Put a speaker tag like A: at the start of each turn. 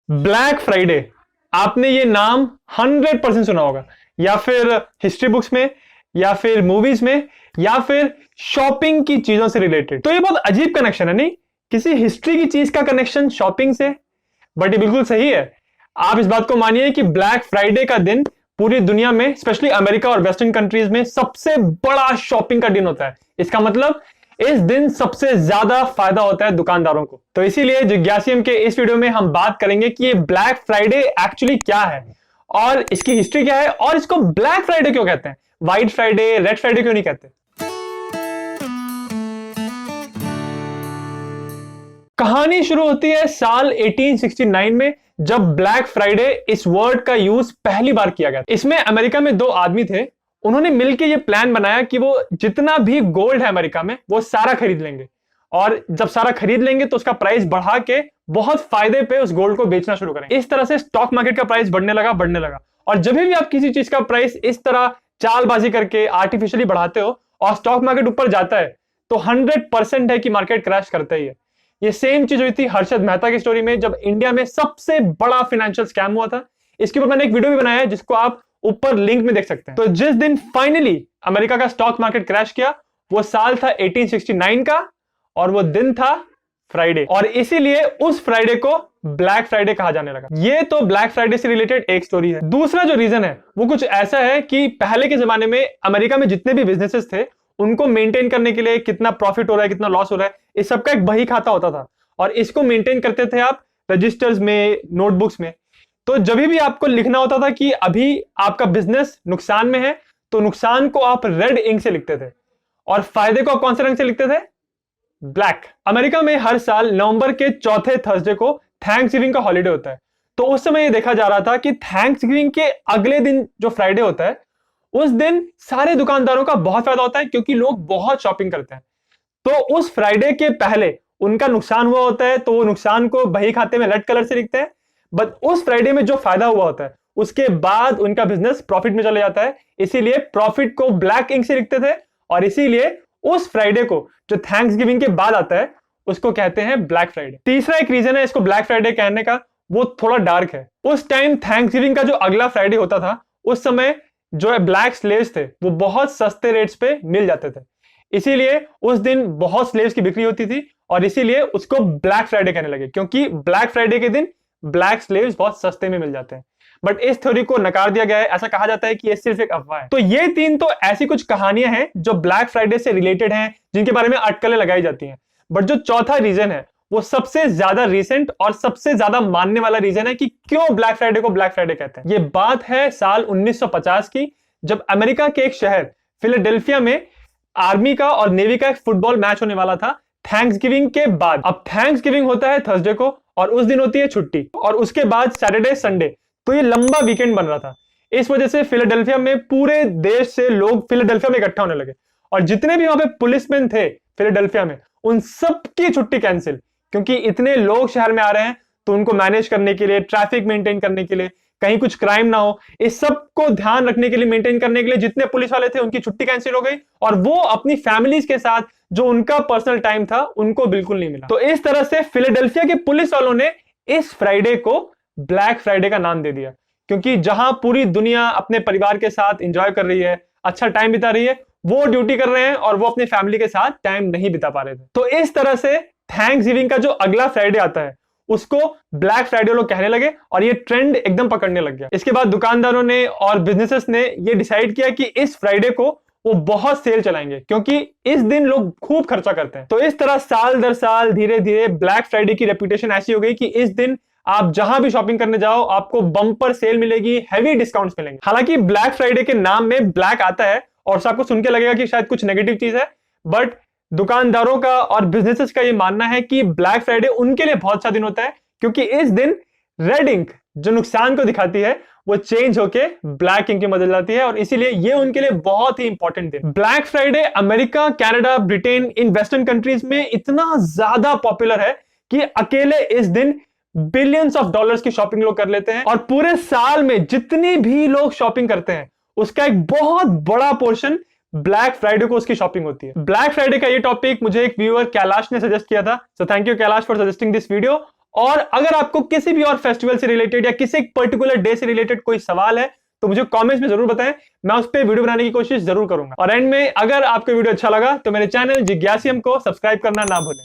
A: Black Friday, आपने ये नाम 100% सुना होगा, या फिर हिस्ट्री बुक्स में, या फिर मूवीज में, या फिर शॉपिंग की चीजों से रिलेटेड। तो ये बहुत अजीब कनेक्शन है, नहीं? किसी हिस्ट्री की चीज का कनेक्शन शॉपिंग से, बट ये बिल्कुल सही है। आप इस बात को मानिए कि ब्लैक फ्राइडे का दिन पूरी दुनिया में, स्पेशली अमेरिका और वेस्टर्न कंट्रीज में, सबसे बड़ा शॉपिंग का दिन होता है। इसका मतलब इस दिन सबसे ज्यादा फायदा होता है दुकानदारों को। तो इसीलिए जिज्ञासियम के इस वीडियो में हम बात करेंगे कि ये ब्लैक फ्राइडे एक्चुअली क्या है, और इसकी हिस्ट्री क्या है, और इसको ब्लैक फ्राइडे क्यों कहते हैं, व्हाइट फ्राइडे, रेड फ्राइडे क्यों नहीं कहते। कहानी शुरू होती है साल 1869 में, जब ब्लैक फ्राइडे इस वर्ड का यूज पहली बार किया गया। इसमें अमेरिका में दो आदमी थे, उन्होंने मिलकर यह प्लान बनाया कि वो जितना भी गोल्ड है अमेरिका में वो सारा खरीद लेंगे, और जब सारा खरीद लेंगे तो उसका प्राइस बढ़ा के बहुत फायदे पे उस गोल्ड को बेचना शुरू करेंगे। इस तरह से स्टॉक मार्केट का प्राइस बढ़ने लगा। और जब भी आप किसी चीज का प्राइस इस तरह चालबाजी करके आर्टिफिशियली बढ़ाते हो और स्टॉक मार्केट ऊपर जाता है, तो 100% है कि मार्केट क्रैश करता ही है। ये सेम चीज हुई थी हर्षद मेहता की स्टोरी में, जब इंडिया में सबसे बड़ा फाइनेंशियल स्कैम हुआ था। इसके ऊपर मैंने एक वीडियो भी बनाया है, जिसको आप ऊपर लिंक में देख सकते हैं। तो जिस दिन फाइनली अमेरिका का स्टॉक मार्केट क्रैश किया, वो साल था 1869 का, और वो दिन था फ्राइडे, और इसीलिए उस फ्राइडे को ब्लैक फ्राइडे कहा जाने लगा। ये तो ब्लैक फ्राइडे से रिलेटेड एक स्टोरी है। दूसरा जो रीजन है वो कुछ ऐसा है कि पहले के जमाने में अमेरिका में जितने भी बिजनेसेस थे, उनको मेंटेन करने के लिए कितना प्रॉफिट हो रहा है, कितना लॉस हो रहा है, इस सबका एक बही खाता होता था, और इसको मेंटेन करते थे आप रजिस्टर्स में, नोटबुक्स में। तो जब भी आपको लिखना होता था कि अभी आपका बिजनेस नुकसान में है, तो नुकसान को आप रेड इंक से लिखते थे, और फायदे को आप कौन से रंग से लिखते थे? ब्लैक। अमेरिका में हर साल नवंबर के चौथे थर्सडे को थैंक्सगिविंग का हॉलिडे होता है। तो उस समय यह देखा जा रहा था कि थैंक्सगिविंग के अगले दिन जो फ्राइडे होता है, उस दिन सारे दुकानदारों का बहुत फायदा होता है, क्योंकि लोग बहुत शॉपिंग करते हैं। तो उस फ्राइडे के पहले उनका नुकसान हुआ होता है, तो वो नुकसान को बही खाते में रेड कलर से लिखते हैं। बट उस फ्राइडे में जो फायदा हुआ होता है, उसके बाद उनका बिजनेस प्रॉफिट में चले जाता है, इसीलिए प्रॉफिट को ब्लैक इंक से लिखते थे, और इसीलिए उस फ्राइडे को जो थैंक्सगिविंग के बाद आता है, उसको कहते हैं ब्लैक फ्राइडे। तीसरा एक रीजन है इसको ब्लैक फ्राइडे कहने का, वो थोड़ा डार्क है। उस टाइम थैंक्सगिविंग का जो अगला फ्राइडे होता था, उस समय जो ब्लैक स्लेव्स थे वो बहुत सस्ते रेट्स पे मिल जाते थे, इसीलिए उस दिन बहुत स्लेव्स की बिक्री होती थी, और इसीलिए उसको ब्लैक फ्राइडे कहने लगे, क्योंकि ब्लैक फ्राइडे के दिन ब्लैक स्लेव्स बहुत सस्ते में मिल जाते हैं। बट इस थ्योरी को नकार दिया गया है। ऐसा कहा जाता है कि ये सिर्फ एक अफवाह है। तो ये तीन तो ऐसी कुछ कहानियां हैं जो ब्लैक फ्राइडे से रिलेटेड हैं, जिनके बारे में अटकलें लगाई जाती हैं। बट जो चौथा रीजन है, वो सबसे ज्यादा रिसेंट और सबसे ज्यादा मानने वाला रीजन है कि क्यों ब्लैक फ्राइडे को ब्लैक फ्राइडे कहते हैं। ये बात है साल 1950 की, जब अमेरिका के एक शहर फिलाडेल्फिया में आर्मी का और नेवी का एक फुटबॉल मैच होने वाला था थैंक्सगिविंग के बाद। अब थैंक्सगिविंग होता है थर्सडे को, और उस दिन होती है छुट्टी, और उसके बाद सैटरडे संडे, तो ये लंबा वीकेंड बन रहा था। इस वजह से फिलाडेल्फिया में पूरे देश से लोग फिलाडेल्फिया में इकट्ठा होने लगे, और जितने भी वहां पे पुलिसमैन थे फिलाडेल्फिया में, उन सबकी छुट्टी कैंसिल, क्योंकि इतने लोग शहर में आ रहे हैं, तो उनको मैनेज करने के लिए, ट्रैफिक मेंटेन करने के लिए, कहीं कुछ क्राइम ना हो, इस सब को ध्यान रखने के लिए, मेंटेन करने के लिए जितने पुलिस वाले थे, उनकी छुट्टी कैंसिल हो गई, और वो अपनी फैमिलीज के साथ जो उनका पर्सनल टाइम था, उनको बिल्कुल नहीं मिला। तो इस तरह से फिलाडेल्फिया के पुलिस वालों ने इस फ्राइडे को ब्लैक फ्राइडे का नाम दे दिया, क्योंकि जहां पूरी दुनिया अपने परिवार के साथ एंजॉय कर रही है, अच्छा टाइम बिता रही है, वो ड्यूटी कर रहे हैं, और वो अपनी फैमिली के साथ टाइम नहीं बिता पा रहे थे। तो इस तरह से थैंक्सगिविंग का जो अगला फ्राइडे आता है, उसको ब्लैक फ्राइडे लोग कहने लगे, और ये ट्रेंड एकदम पकड़ने लग गया। इसके बाद दुकानदारों ने और बिजनेसेस ने ये डिसाइड किया कि इस फ्राइडे को वो बहुत सेल चलाएंगे, क्योंकि इस दिन लोग खूब खर्चा करते हैं। तो इस तरह साल दर साल धीरे धीरे ब्लैक फ्राइडे की रेपुटेशन ऐसी हो गई कि इस दिन आप जहां भी शॉपिंग करने जाओ, आपको बम्पर सेल मिलेगी, हैवी डिस्काउंट्स मिलेंगे। हालांकि ब्लैक फ्राइडे के नाम में ब्लैक आता है, और आपको सुन के लगेगा कि शायद कुछ नेगेटिव चीज है, बट दुकानदारों का और बिजनेसेस का ये मानना है कि ब्लैक फ्राइडे उनके लिए बहुत अच्छा दिन होता है, क्योंकि इस दिन रेड इंक जो नुकसान को दिखाती है, वो चेंज होके ब्लैक इंक में बदल जाती है, और इसीलिए ये उनके लिए बहुत ही इंपॉर्टेंट दिन। Black Friday America, Canada, Britain, in western countries में इतना ज्यादा पॉपुलर है कि अकेले इस दिन बिलियंस ऑफ डॉलर्स की शॉपिंग लोग कर लेते हैं, और पूरे साल में जितनी भी लोग शॉपिंग करते हैं, उसका एक बहुत बड़ा पोर्शन ब्लैक फ्राइडे को उसकी शॉपिंग होती है। ब्लैक फ्राइडे का ये टॉपिक मुझे एक व्यूअर कैलाश ने सजेस्ट किया था, so thank you Kailash for suggesting this video. और अगर आपको किसी भी और फेस्टिवल से रिलेटेड या किसी पर्टिकुलर डे से रिलेटेड कोई सवाल है तो मुझे कमेंट्स में जरूर बताएं, मैं उस पर वीडियो बनाने की कोशिश जरूर करूंगा। और एंड में अगर आपको वीडियो अच्छा लगा तो मेरे चैनल जिज्ञासियम को सब्सक्राइब करना ना भूलें।